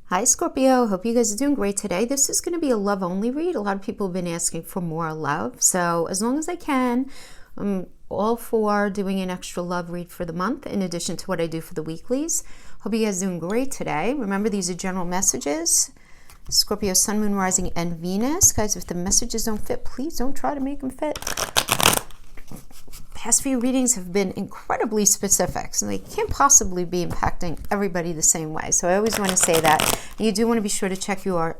Hi Scorpio, hope you guys are doing great today. This is going to be a love only read. A lot of people have been asking for more love. So as long as I can, I'm all for doing an extra love read for the month in addition to what I do for the weeklies. Hope you guys are doing great today. Remember, these are general messages. Scorpio, Sun, Moon, Rising, and Venus. Guys, if the messages don't fit, please don't try to make them fit. Past few readings have been incredibly specific, so they can't possibly be impacting everybody the same way. So I always want to say that. And you do want to be sure to check your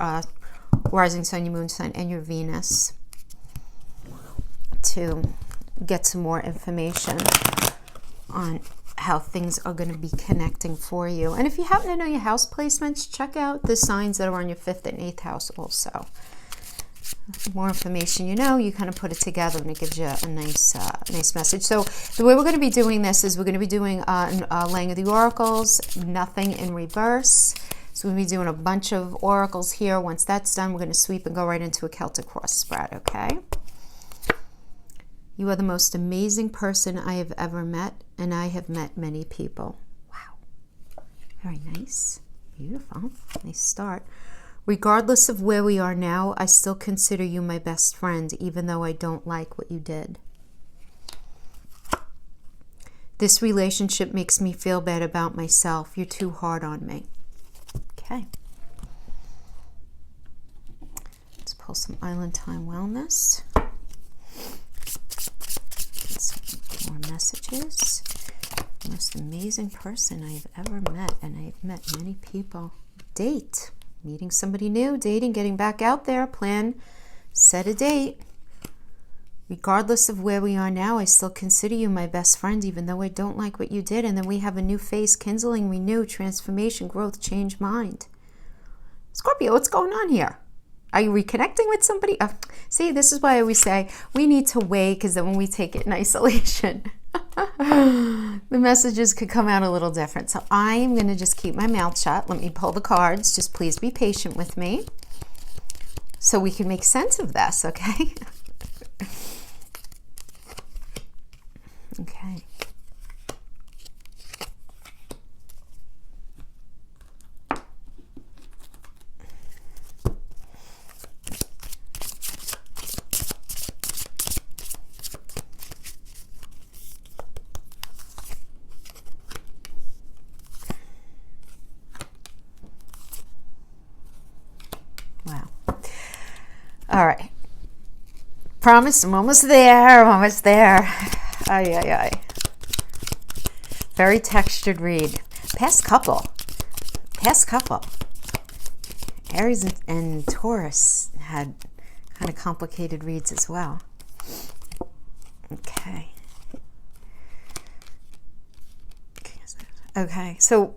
rising sign, your moon sign, and your Venus to get some more information on how things are going to be connecting for you. And if you happen to know your house placements, check out the signs that are on your 5th and 8th house also. The more information you know, you kind of put it together and it gives you a nice message. So the way we're going to be doing this is we're going to be doing laying of the oracles, nothing in reverse. So we'll be doing a bunch of oracles here. Once that's done, we're going to sweep and go right into a Celtic cross spread, okay? You are the most amazing person I have ever met, and I have met many people. Wow. Very nice. Beautiful. Nice start. Regardless of where we are now, I still consider you my best friend, even though I don't like what you did. This relationship makes me feel bad about myself. You're too hard on me. Okay. Let's pull some Island Time Wellness. Some more messages. The most amazing person I have ever met, and I have met many people. Date. Meeting somebody new, dating, getting back out there, plan, set a date. Regardless of where we are now, I still consider you my best friend, even though I don't like what you did. And then we have a new phase, kindling, renew, transformation, growth, change mind. Scorpio, what's going on here? Are you reconnecting with somebody? See, this is why I always say we need to wait, because then when we take it in isolation, the messages could come out a little different. So I'm going to just keep my mouth shut. Let me pull the cards. Just please be patient with me so we can make sense of this, okay? Okay. Wow. All right. Promise, I'm almost there. I'm almost there. Ay, ay, ay. Very textured read. Past couple. Aries and Taurus had kind of complicated reads as well. Okay, so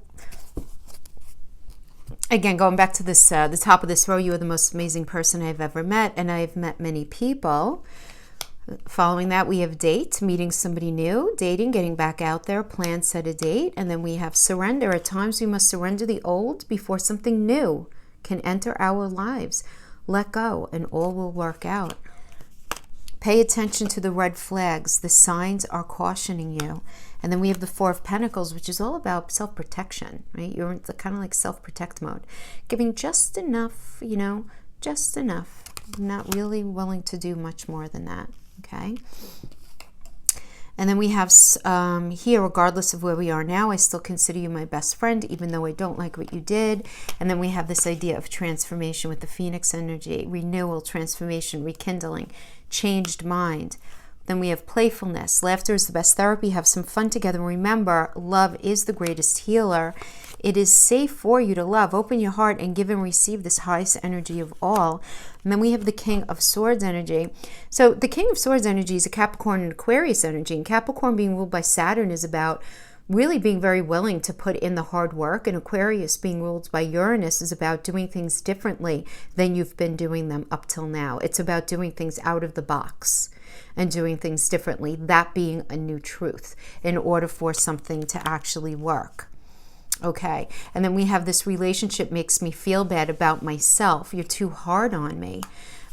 again, going back to this, the top of this row, you are the most amazing person I've ever met, and I've met many people. Following that, we have date, meeting somebody new, dating, getting back out there, plan, set a date, and then we have surrender. At times, we must surrender the old before something new can enter our lives. Let go, and all will work out. Pay attention to the red flags. The signs are cautioning you. And then we have the Four of Pentacles, which is all about self-protection, right? You're in the kind of like self-protect mode. Giving just enough, just enough. Not really willing to do much more than that, okay? And then we have here, regardless of where we are now, I still consider you my best friend, even though I don't like what you did. And then we have this idea of transformation with the Phoenix energy, renewal, transformation, rekindling, changed mind. Then we have playfulness. Laughter is the best therapy. Have some fun together. Remember, love is the greatest healer. It is safe for you to love. Open your heart and give and receive this highest energy of all. And then we have the King of Swords energy. So the King of Swords energy is a Capricorn and Aquarius energy. And Capricorn, being ruled by Saturn, is about really being very willing to put in the hard work. And Aquarius, being ruled by Uranus, is about doing things differently than you've been doing them up till now. It's about doing things out of the box and doing things differently, that being a new truth in order for something to actually work. Okay, and then we have this relationship makes me feel bad about myself. You're too hard on me.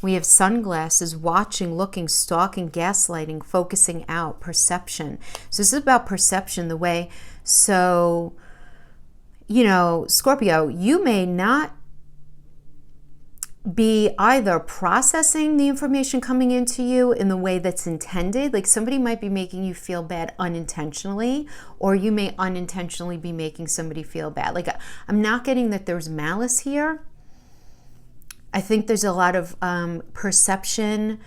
We have sunglasses, watching, looking, stalking, gaslighting, focusing out, perception. So this is about perception, the way, so Scorpio, you may not be either processing the information coming into you in the way that's intended, like somebody might be making you feel bad unintentionally, or you may unintentionally be making somebody feel bad. Like, I'm not getting that there's malice here. I think there's a lot of perception,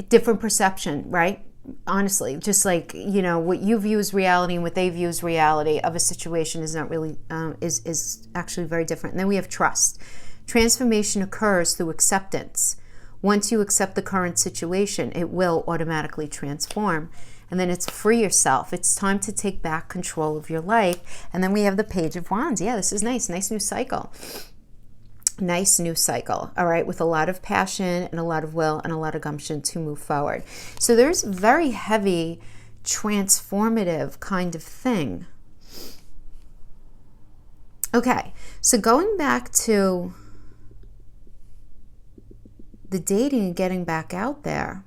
different perception, right? Honestly, just like, what you view as reality and what they view as reality of a situation is not really, is actually very different. And then we have trust. Transformation occurs through acceptance. Once you accept the current situation, it will automatically transform. And then it's free yourself. It's time to take back control of your life. And then we have the Page of Wands. Yeah, this is nice. Nice new cycle. Nice new cycle, all right, with a lot of passion and a lot of will and a lot of gumption to move forward. So there's very heavy transformative kind of thing. Okay, so going back to the dating and getting back out there,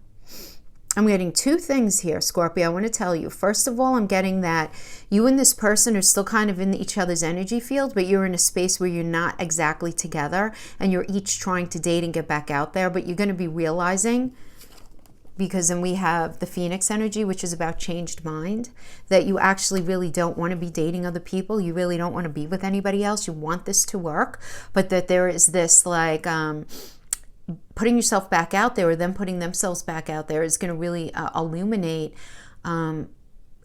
I'm getting two things here, Scorpio. I want to tell you. First of all, I'm getting that you and this person are still kind of in each other's energy field, but you're in a space where you're not exactly together and you're each trying to date and get back out there. But you're going to be realizing, because then we have the Phoenix energy, which is about changed mind, that you actually really don't want to be dating other people. You really don't want to be with anybody else. You want this to work, but that there is this like, putting yourself back out there or them putting themselves back out there is going to really illuminate, and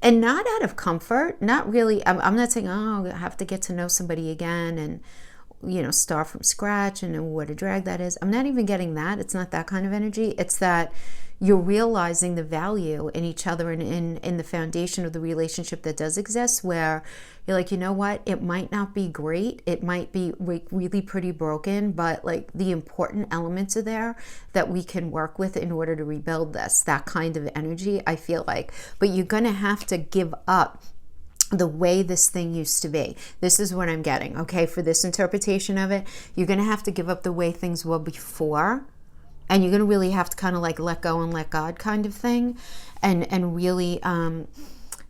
not out of comfort, not really. I'm not saying, I have to get to know somebody again and, start from scratch and what a drag that is. I'm not even getting that. It's not that kind of energy. It's that you're realizing the value in each other and in the foundation of the relationship that does exist, where you're like, you know what, it might not be great, it might be really pretty broken, but like the important elements are there that we can work with in order to rebuild this. That kind of energy, I feel like. But you're going to have to give up the way this thing used to be. This is what I'm getting, okay? For this interpretation of it, you're going to have to give up the way things were before. And you're going to really have to kind of like let go and let God kind of thing. And really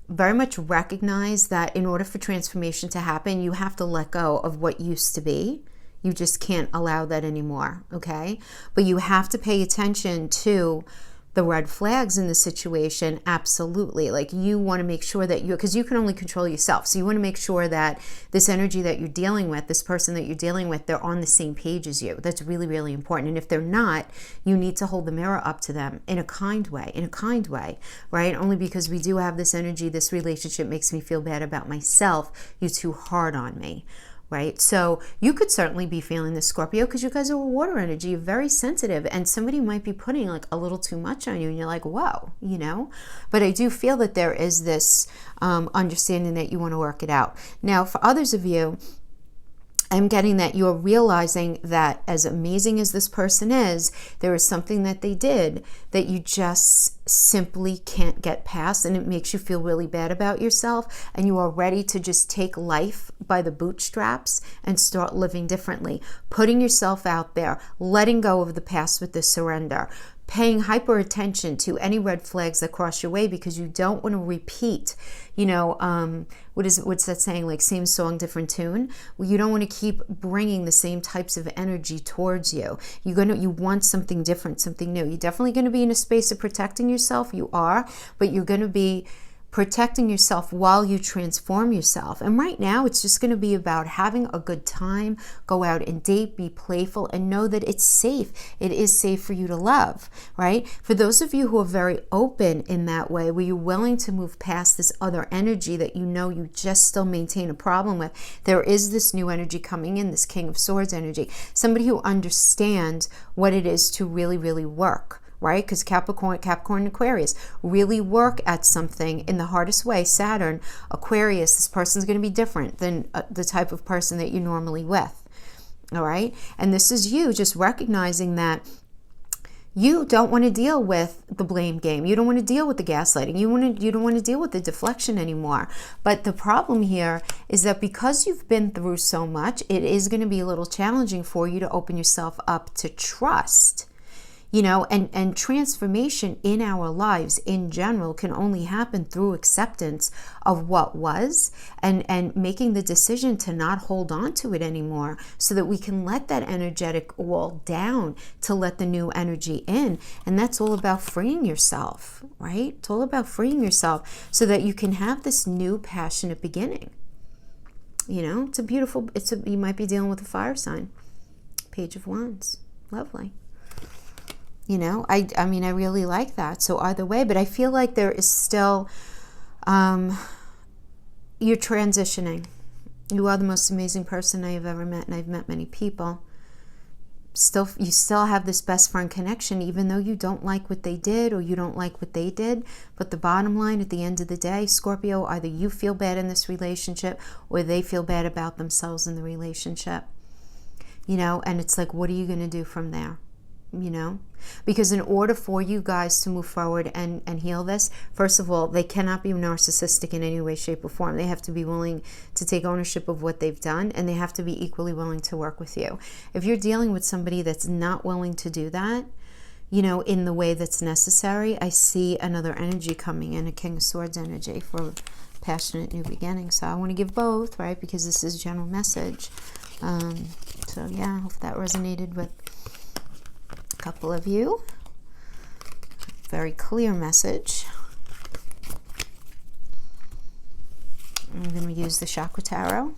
very much recognize that in order for transformation to happen, you have to let go of what used to be. You just can't allow that anymore, okay? But you have to pay attention to the red flags in the situation, absolutely. Like, you want to make sure that because you can only control yourself. So you want to make sure that this energy that you're dealing with, this person that you're dealing with, they're on the same page as you. That's really, really important. And if they're not, you need to hold the mirror up to them in a kind way, right? Only because we do have this energy, this relationship makes me feel bad about myself. You're too hard on me. Right? So you could certainly be feeling this, Scorpio, because you guys are water energy, you're very sensitive, and somebody might be putting like a little too much on you, and you're like, whoa, But I do feel that there is this understanding that you want to work it out. Now, for others of you, I'm getting that you're realizing that as amazing as this person is, there is something that they did that you just simply can't get past, and it makes you feel really bad about yourself, and you are ready to just take life by the bootstraps and start living differently, putting yourself out there, letting go of the past with the surrender, paying hyper attention to any red flags that cross your way, because you don't want to repeat, what's that saying, like same song, different tune? Well, you don't want to keep bringing the same types of energy towards you. You want something different, something new. You're definitely going to be in a space of protecting yourself. You are, but you're going to be protecting yourself while you transform yourself. And right now, it's just going to be about having a good time, go out and date, be playful, and know that it's safe. It is safe for you to love, right? For those of you who are very open in that way, where you're willing to move past this other energy that you just still maintain a problem with, there is this new energy coming in, this King of Swords energy. Somebody who understands what it is to really, really work. Right? Because Capricorn and Aquarius really work at something in the hardest way. Saturn, Aquarius, this person's going to be different than the type of person that you're normally with. All right? And this is you just recognizing that you don't want to deal with the blame game. You don't want to deal with the gaslighting. You don't want to deal with the deflection anymore. But the problem here is that because you've been through so much, it is going to be a little challenging for you to open yourself up to trust. You know, and transformation in our lives in general can only happen through acceptance of what was, and making the decision to not hold on to it anymore, so that we can let that energetic wall down to let the new energy in. And that's all about freeing yourself, right? It's all about freeing yourself so that you can have this new passionate beginning. You know, it's a beautiful, you might be dealing with a fire sign. Page of Wands. Lovely. You know, I mean, I really like that. So either way, but I feel like there is still, you're transitioning. You are the most amazing person I have ever met, and I've met many people. You still have this best friend connection, even though you don't like what they did or you don't like what they did. But the bottom line, at the end of the day, Scorpio, either you feel bad in this relationship or they feel bad about themselves in the relationship. You know, and it's like, what are you going to do from there? You know, because in order for you guys to move forward and heal this, first of all, they cannot be narcissistic in any way, shape, or form. They have to be willing to take ownership of what they've done, and they have to be equally willing to work with you. If you're dealing with somebody that's not willing to do that, you know, in the way that's necessary, I see another energy coming in, a King of Swords energy for passionate new beginning. So I want to give both, right, because this is a general message. So yeah, I hope that resonated with couple of you. Very clear message. I'm going to use the Chakra Tarot.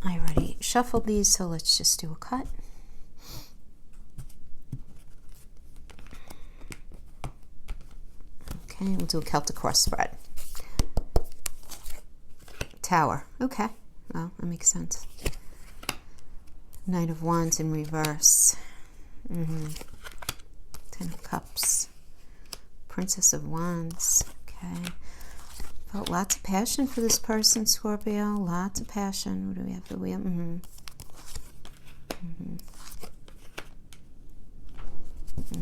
I already shuffled these, so let's just do a cut. Okay, we'll do a Celtic cross spread. Tower. Okay, well, that makes sense. Knight of Wands in reverse. Ten of Cups, Princess of Wands. Okay, felt lots of passion for this person, Scorpio. Lots of passion. What do we have?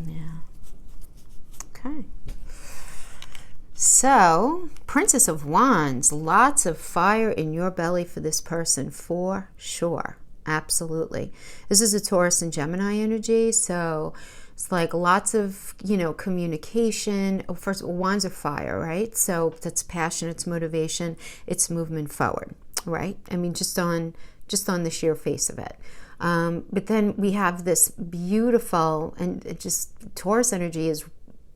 Yeah. Okay. So, Princess of Wands, lots of fire in your belly for this person, for sure. Absolutely. This is a Taurus and Gemini energy, so it's like lots of, you know, communication. First, wands are fire, right? So that's passion, it's motivation, it's movement forward, right? I mean, just on the sheer face of it. But then we have this beautiful, and it just Taurus energy is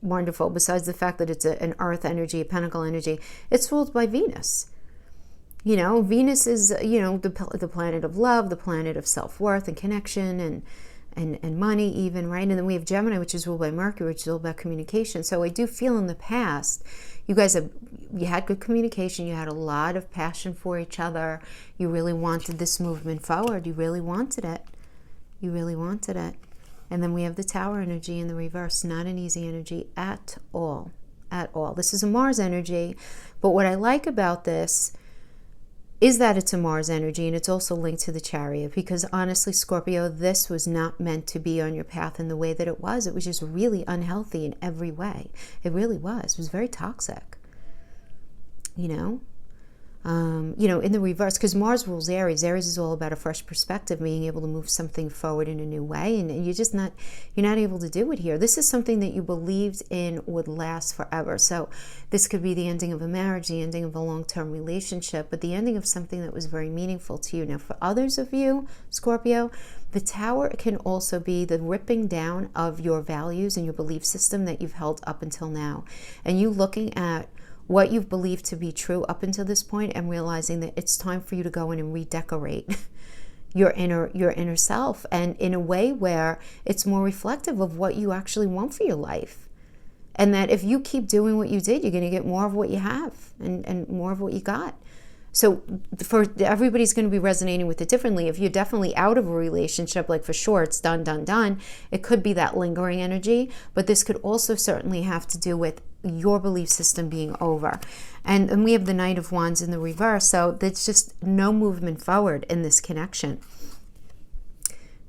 wonderful. Besides the fact that it's an earth energy, a pentacle energy, it's ruled by Venus. You know, Venus is, you know, the planet of love, the planet of self-worth and connection and money even, right? And then we have Gemini, which is ruled by Mercury, which is all about communication. So I do feel in the past, you had good communication, you had a lot of passion for each other, you really wanted this movement forward, you really wanted it. You really wanted it. And then we have the Tower energy in the reverse, not an easy energy at all, at all. This is a Mars energy, but what I like about this is that it's a Mars energy, and it's also linked to the Chariot, because honestly, Scorpio, this was not meant to be on your path in the way that it was. It was just really unhealthy in every way. It really was. It was very toxic, you know? In the reverse, because Mars rules Aries. Aries is all about a fresh perspective, being able to move something forward in a new way, and you're not able to do it here. This is something that you believed in would last forever. So this could be the ending of a marriage, the ending of a long-term relationship, but the ending of something that was very meaningful to you. Now, for others of you, Scorpio, the Tower can also be the ripping down of your values and your belief system that you've held up until now, and you looking at what you've believed to be true up until this point and realizing that it's time for you to go in and redecorate your inner self, and in a way where it's more reflective of what you actually want for your life. And that if you keep doing what you did, you're going to get more of what you have and more of what you got. So for everybody's going to be resonating with it differently. If you're definitely out of a relationship, like for sure it's done, it could be that lingering energy, but this could also certainly have to do with your belief system being over. And we have the Knight of Wands in the reverse, so there's just no movement forward in this connection.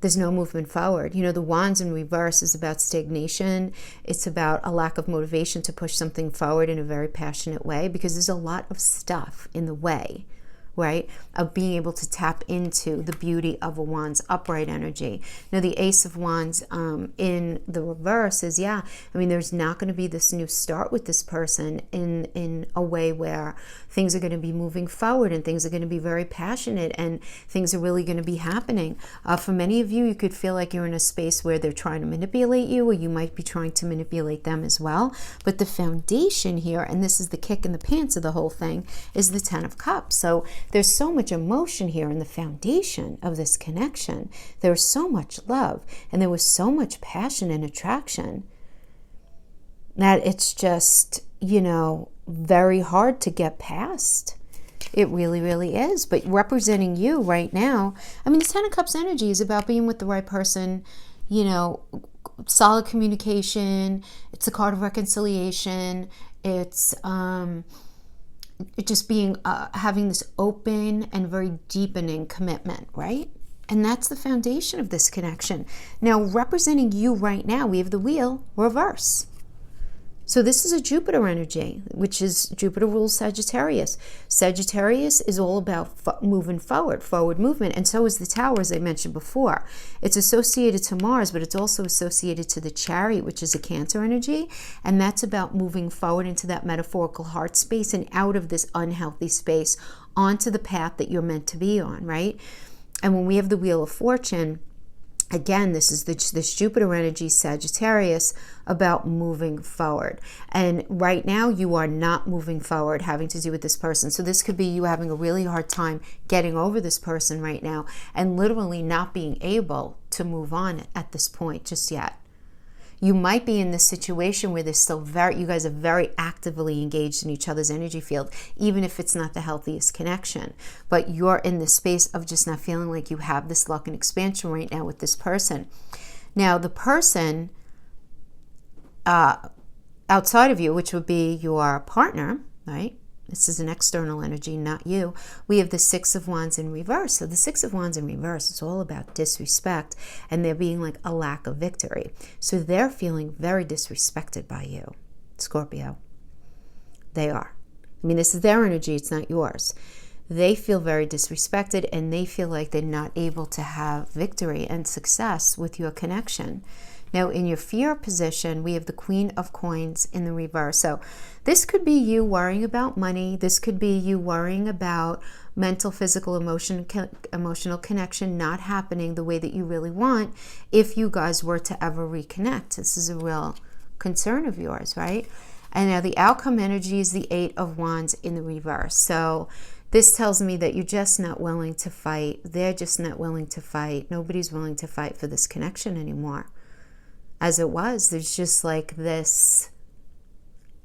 There's no movement forward. You know, the Wands in reverse is about stagnation. It's about a lack of motivation to push something forward in a very passionate way, because there's a lot of stuff in the way, right? Of being able to tap into the beauty of a Wands upright energy. Now, the Ace of Wands in the reverse is, I mean, there's not going to be this new start with this person in a way where things are going to be moving forward and things are going to be very passionate and things are really going to be happening. For many of you, you could feel like you're in a space where they're trying to manipulate you, or you might be trying to manipulate them as well. But the foundation here, and this is the kick in the pants of the whole thing, is the Ten of Cups. So there's so much emotion here in the foundation of this connection. There was so much love and there was so much passion and attraction that it's just, very hard to get past. It really, really is. But representing you right now, I mean, the Ten of Cups energy is about being with the right person, solid communication. It's a card of reconciliation. It's just being having this open and very deepening commitment, right? And that's the foundation of this connection. Now, representing you right now, we have the wheel reverse. So this is a Jupiter energy, which is Jupiter rules Sagittarius. Sagittarius is all about moving forward movement. And so is the Tower, as I mentioned before. It's associated to Mars, but it's also associated to the Chariot, which is a Cancer energy. And that's about moving forward into that metaphorical heart space and out of this unhealthy space onto the path that you're meant to be on, right? And when we have the Wheel of Fortune, again, this is this Jupiter energy, Sagittarius, about moving forward. And right now, you are not moving forward, having to do with this person. So this could be you having a really hard time getting over this person right now and literally not being able to move on at this point just yet. You might be in this situation where there's still you guys are very actively engaged in each other's energy field, even if it's not the healthiest connection. But you're in the space of just not feeling like you have this luck and expansion right now with this person. Now, the person outside of you, which would be your partner, right? This is an external energy, not you. We have the Six of Wands in reverse. So the Six of Wands in reverse is all about disrespect and there being like a lack of victory. So they're feeling very disrespected by you, Scorpio. They are. I mean, this is their energy. It's not yours. They feel very disrespected and they feel like they're not able to have victory and success with your connection. Now, in your fear position, we have the Queen of Coins in the reverse. So this could be you worrying about money. This could be you worrying about mental, physical, emotional connection not happening the way that you really want if you guys were to ever reconnect. This is a real concern of yours, right? And now the outcome energy is the Eight of Wands in the reverse. So this tells me that you're just not willing to fight. They're just not willing to fight. Nobody's willing to fight for this connection anymore. As it was, there's just like this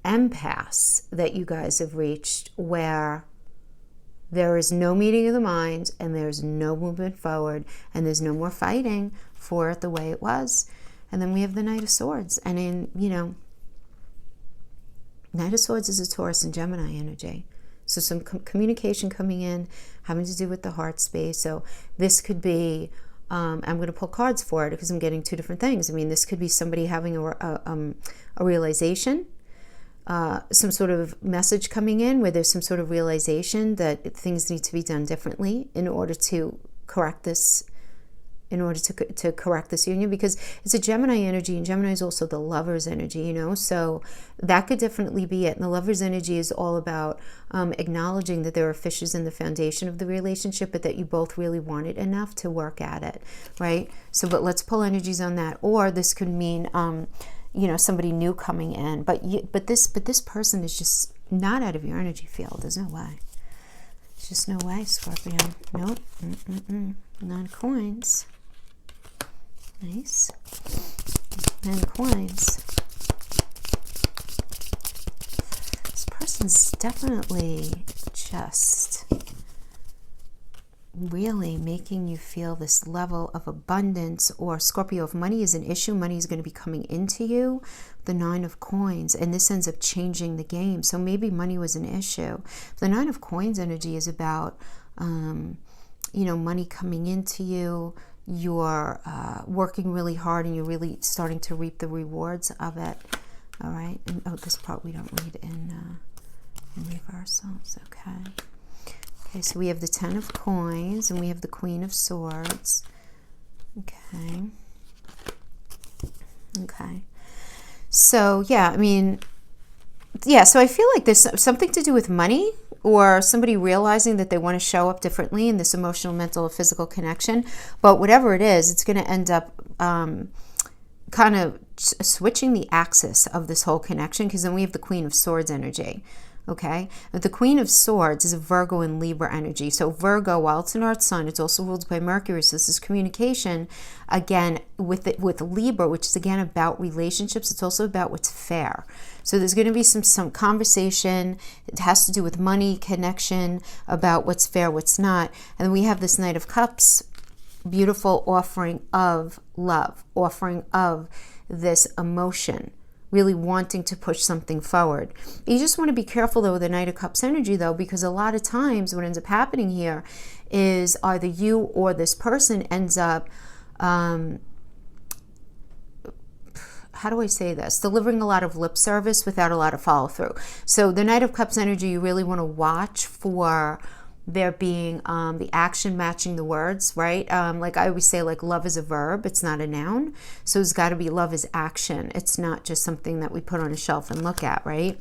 impasse that you guys have reached where there is no meeting of the minds and there's no movement forward and there's no more fighting for it the way it was. And then we have the Knight of Swords. And Knight of Swords is a Taurus and Gemini energy. So some communication coming in, having to do with the heart space. So this could be I'm going to pull cards for it because I'm getting two different things. I mean, this could be somebody having a realization, some sort of message coming in where there's some sort of realization that things need to be done differently in order to correct this, to correct this union, because it's a Gemini energy and Gemini is also the lover's energy, so that could definitely be it. And the lover's energy is all about acknowledging that there are fissures in the foundation of the relationship, but that you both really want it enough to work at it, right? So, but let's pull energies on that. Or this could mean, somebody new coming in, but this person is just not out of your energy field. There's no way. There's just no way, Scorpio. Nope. 9 coins. Nice. 9 coins. This person's definitely just really making you feel this level of abundance. Or Scorpio, if money is an issue, money is going to be coming into you. The 9 of coins, and this ends up changing the game. So maybe money was an issue. The 9 of coins energy is about money coming into you. You're working really hard and you're really starting to reap the rewards of it. All right. And this part we don't read in reversals. Okay. Okay, so we have the Ten of Coins and we have the Queen of Swords. Okay. Okay. So, yeah, I mean, yeah, so I feel like there's something to do with money or somebody realizing that they want to show up differently in this emotional, mental, or physical connection. But whatever it is, it's going to end up kind of switching the axis of this whole connection, because then we have the Queen of Swords energy. Okay, but the Queen of Swords is a Virgo and Libra energy. So Virgo, while it's an Earth sign, it's also ruled by Mercury. So this is communication. Again, with Libra, which is again about relationships, it's also about what's fair. So there's going to be some conversation. It has to do with money, connection, about what's fair, what's not. And then we have this Knight of Cups, beautiful offering of love, offering of this emotion, really wanting to push something forward. You just want to be careful though with the Knight of Cups energy though, because a lot of times what ends up happening here is either you or this person ends up, how do I say this? Delivering a lot of lip service without a lot of follow through. So the Knight of Cups energy, you really want to watch for there being the action matching the words, right? Like I always say, like love is a verb, it's not a noun. So it's got to be love is action. It's not just something that we put on a shelf and look at, right?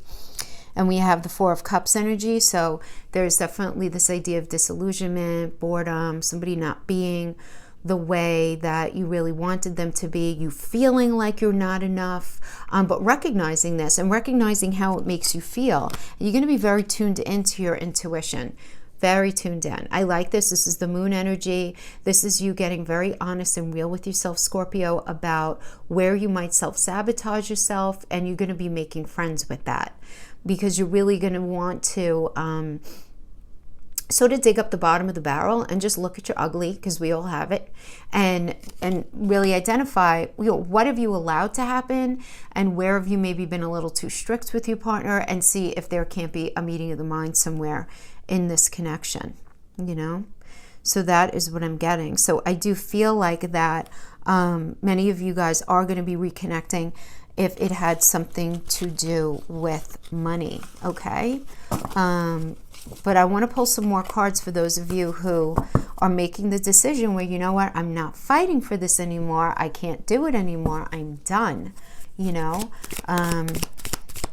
And we have the Four of Cups energy. So there's definitely this idea of disillusionment, boredom, somebody not being the way that you really wanted them to be, you feeling like you're not enough, but recognizing this and recognizing how it makes you feel. You're going to be very tuned into your intuition. Very tuned in. I like this. This is the Moon energy. This is you getting very honest and real with yourself, Scorpio, about where you might self-sabotage yourself, and you're going to be making friends with that, because you're really going to want to sort of dig up the bottom of the barrel and just look at your ugly, because we all have it, and really identify, you know, what have you allowed to happen and where have you maybe been a little too strict with your partner, and see if there can't be a meeting of the mind somewhere in this connection, you know? So that is what I'm getting. So I do feel like that many of you guys are going to be reconnecting if it had something to do with money, okay? But I want to pull some more cards for those of you who are making the decision where, you know what, I'm not fighting for this anymore. I can't do it anymore. I'm done, you know?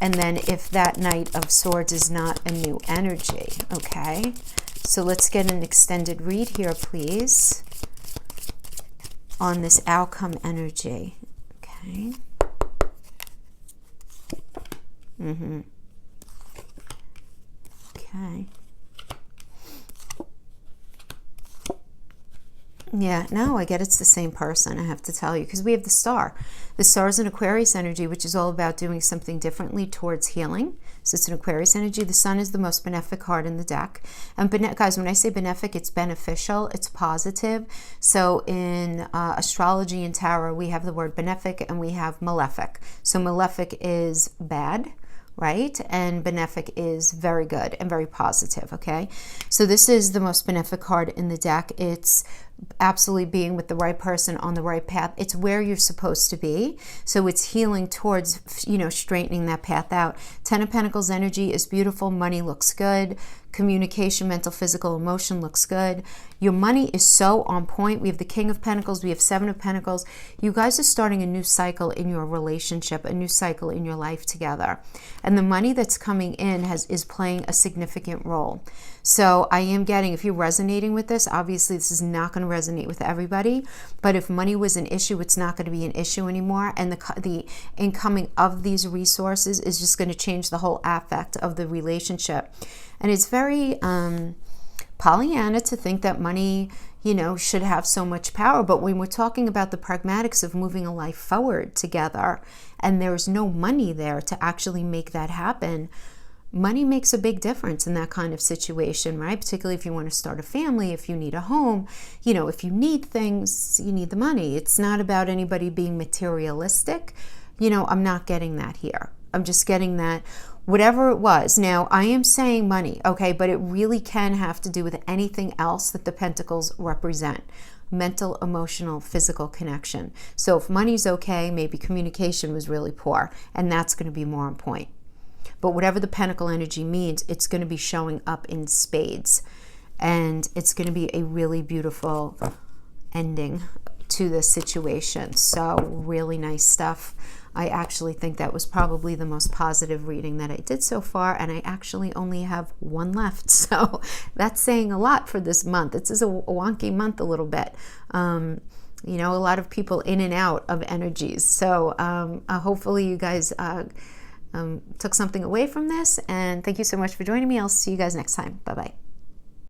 And then if that Knight of Swords is not a new energy, okay? So let's get an extended read here, please, on this outcome energy, okay? Okay. Yeah, no, I get it's the same person, I have to tell you, because we have the Star. The Star is an Aquarius energy, which is all about doing something differently towards healing. So it's an Aquarius energy. The Sun is the most benefic card in the deck. And guys, when I say benefic, it's beneficial, it's positive. So in astrology and tarot, we have the word benefic and we have malefic. So malefic is bad, right? And benefic is very good and very positive, okay? So this is the most benefic card in the deck. It's absolutely being with the right person on the right path. It's where you're supposed to be. So it's healing towards, you know, straightening that path out. Ten of Pentacles energy is beautiful. Money looks good. Communication, mental, physical, emotion looks good. Your money is so on point. We have the King of Pentacles. We have Seven of Pentacles. You guys are starting a new cycle in your relationship, a new cycle in your life together. And the money that's coming in is playing a significant role. So I am getting, if you're resonating with this, obviously this is not going to resonate with everybody, but if money was an issue, it's not going to be an issue anymore. And the incoming of these resources is just going to change the whole affect of the relationship. And it's very Pollyanna to think that money, you know, should have so much power. But when we're talking about the pragmatics of moving a life forward together, and there's no money there to actually make that happen, money makes a big difference in that kind of situation, right? Particularly if you want to start a family, if you need a home, you know, if you need things, you need the money. It's not about anybody being materialistic. You know, I'm not getting that here. I'm just getting that whatever it was. Now, I am saying money, okay, but it really can have to do with anything else that the Pentacles represent. Mental, emotional, physical connection. So if money's okay, maybe communication was really poor, and that's going to be more on point. But whatever the Pentacle energy means, it's going to be showing up in spades. and it's going to be a really beautiful ending to this situation. So really nice stuff. I actually think that was probably the most positive reading that I did so far, and I actually only have one left, so that's saying a lot for this month. This is a wonky month a little bit. You know, a lot of people in and out of energies. So hopefully you guys took something away from this, and thank you so much for joining me. I'll see you guys next time. Bye-bye.